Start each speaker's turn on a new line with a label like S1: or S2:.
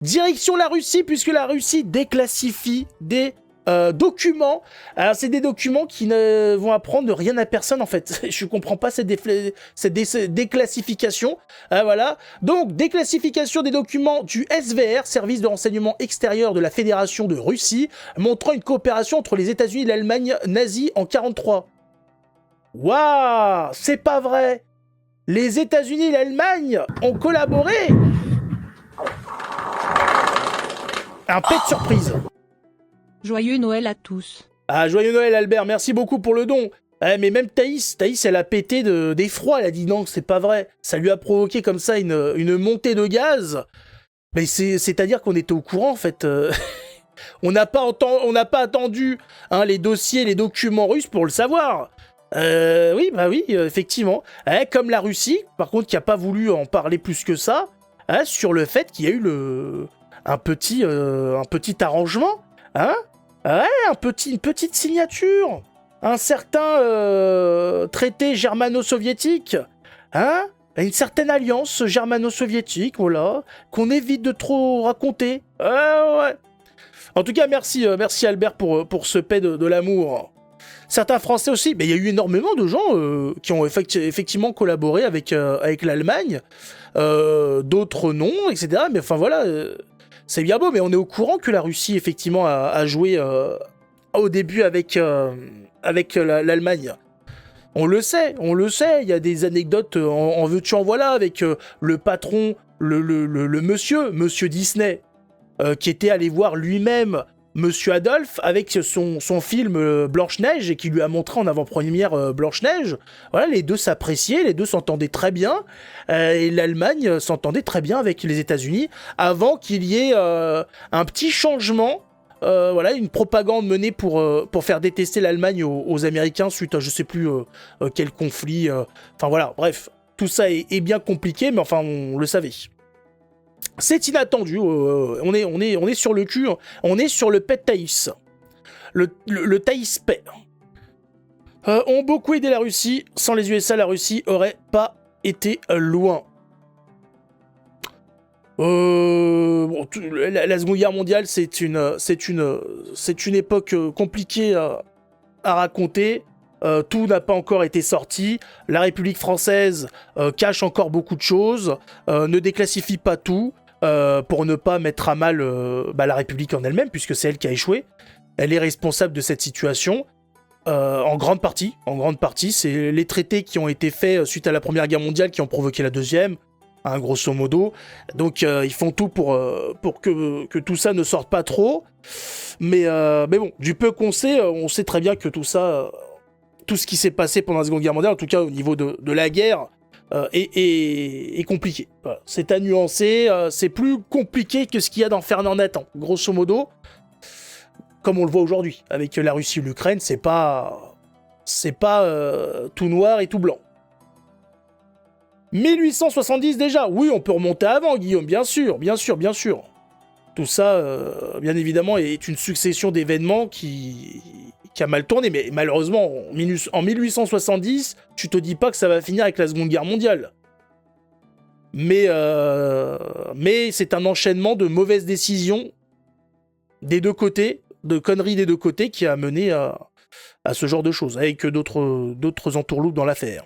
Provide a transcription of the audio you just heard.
S1: Direction la Russie, puisque la Russie déclassifie des documents. Alors, c'est des documents qui ne vont apprendre rien à personne, en fait. Je comprends pas cette déclassification. Voilà. Donc, déclassification des documents du SVR, Service de renseignement extérieur de la Fédération de Russie, montrant une coopération entre les États-Unis et l'Allemagne nazie en 1943. Waouh, c'est pas vrai. Les États-Unis et l'Allemagne ont collaboré. Un pet de surprise.
S2: Joyeux Noël à tous.
S1: Ah, joyeux Noël Albert, merci beaucoup pour le don. Mais même Thaïs, elle a pété d'effroi, elle a dit non, c'est pas vrai. Ça lui a provoqué comme ça une montée de gaz. Mais c'est-à-dire qu'on était au courant en fait. On n'a pas attendu les dossiers, les documents russes pour le savoir. Oui, effectivement. Comme la Russie, par contre, qui a pas voulu en parler plus que ça, sur le fait qu'il y a eu un petit arrangement, une petite signature, un certain traité germano-soviétique, une certaine alliance germano-soviétique, voilà, qu'on évite de trop raconter. Ouais. En tout cas, merci Albert pour ce paix de l'amour. Certains Français aussi, mais il y a eu énormément de gens qui ont effectivement collaboré avec l'Allemagne, d'autres non, etc. Mais enfin voilà, c'est bien beau, mais on est au courant que la Russie effectivement a joué au début avec l'Allemagne. On le sait, il y a des anecdotes en veux-tu en voilà avec le patron, le monsieur Disney, qui était allé voir lui-même Monsieur Adolphe avec son film Blanche-Neige et qui lui a montré en avant-première Blanche-Neige. Voilà, les deux s'appréciaient, les deux s'entendaient très bien et l'Allemagne s'entendait très bien avec les États-Unis avant qu'il y ait un petit changement. Voilà, une propagande menée pour faire détester l'Allemagne aux Américains suite à je sais plus quel conflit. Enfin voilà, bref, tout ça est bien compliqué, mais enfin on le savait. C'est inattendu, on est sur le cul, on est sur le pet Thaïs. Le Thaïs paix. Ont beaucoup aidé la Russie, sans les USA, la Russie aurait pas été loin. La Seconde Guerre mondiale, c'est une époque compliquée à raconter. Tout n'a pas encore été sorti. La République française cache encore beaucoup de choses, ne déclassifie pas tout pour ne pas mettre à mal la République en elle-même, puisque c'est elle qui a échoué. Elle est responsable de cette situation. En grande partie, c'est les traités qui ont été faits suite à la Première Guerre mondiale qui ont provoqué la Deuxième, grosso modo. Donc ils font tout pour que tout ça ne sorte pas trop. Mais bon, du peu qu'on sait, on sait très bien que tout ça, tout ce qui s'est passé pendant la Seconde Guerre mondiale, en tout cas au niveau de la guerre, est compliqué. Voilà. C'est à nuancer, c'est plus compliqué que ce qu'il y a dans Fernand Nathan, grosso modo. Comme on le voit aujourd'hui, avec la Russie et l'Ukraine, c'est pas tout noir et tout blanc. 1870 déjà, oui, on peut remonter avant, Guillaume, bien sûr. Tout ça, bien évidemment, est une succession d'événements qui a mal tourné, mais malheureusement, en 1870, tu te dis pas que ça va finir avec la Seconde Guerre mondiale. Mais c'est un enchaînement de mauvaises décisions des deux côtés, de conneries des deux côtés, qui a mené à ce genre de choses, avec d'autres entourloupes dans l'affaire.